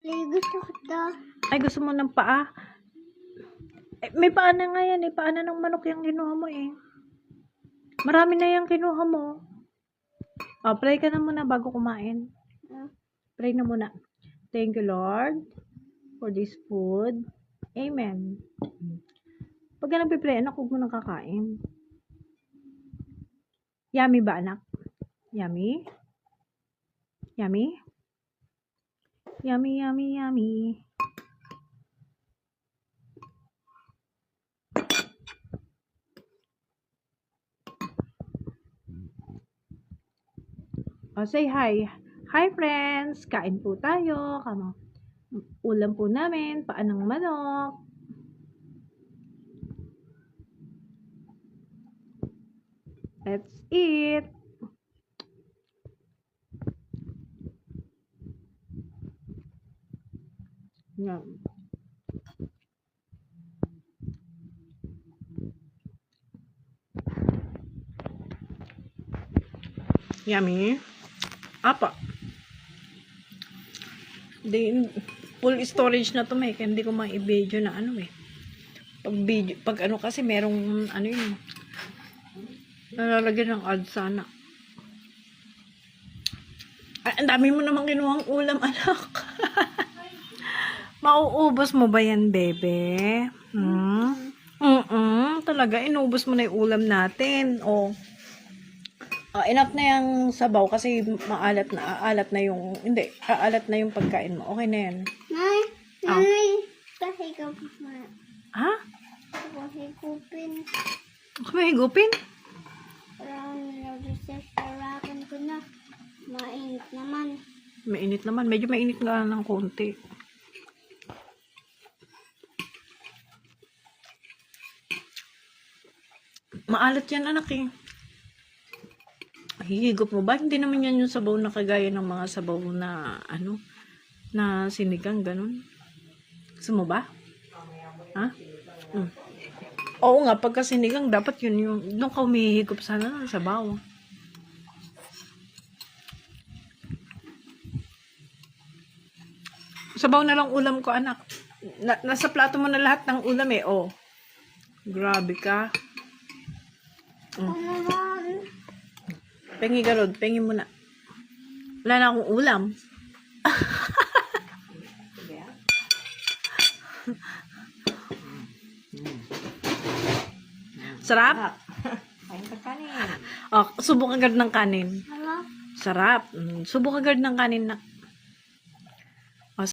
Gusto ko to. Ay, gusto mo ng paa? Eh, may paa na nga yan eh. Paa na ng manok yung kinuha mo eh. Marami na yung kinuha mo. Oh, pray ka na muna bago kumain. Pray na muna. Thank you, Lord, for this food. Amen. Pag ka nagpipray, anak, huwag mo nang kakain. Yummy ba, anak? Yummy? Yummy? Yummy, yummy, yummy. Oh, say hi. Hi, friends. Kain po tayo. Ulam po namin, paa ng manok. Let's eat. Yum. Yummy. Apa. Full storage na to, may kaya hindi ko ma-video na ano eh. Pag ano kasi merong ano yun. Nalalagyan ng ads sana. Ay, ang dami mo namang kinuhang ulam, anak. Mauubos mo ba yan, bebe? Talaga, inubos mo na yung ulam natin. Oh. Enough na yung sabaw kasi aalat na yung, hindi, aalat na yung pagkain mo. Okay na yan. Nay, kahigupin mo. Ha? Kahigupin. May higupin? Parang nag-sasarapan ko na. Mainit naman. Mainit naman. Medyo mainit nga ng konti. Maalat yan, anak eh. Hihigop mo ba? Hindi naman yan yung sabaw na kagaya ng mga sabaw na ano, na sinigang, ganun. Gusto mo ba? Ha? Oo nga, pagka sinigang, dapat yun yung, doon ka humihigop sana ng sabaw. Sabaw na lang ulam ko, anak. Nasa plato mo na lahat ng ulam eh, oh. Grabe ka. Ano naman? Pengi ka, Rod. Pengi mo na. Wala na akong ulam. Sarap? Kain ka kanin. Oh, subok agad ng kanin. Ano? Sarap. Subok agad ng kanin na.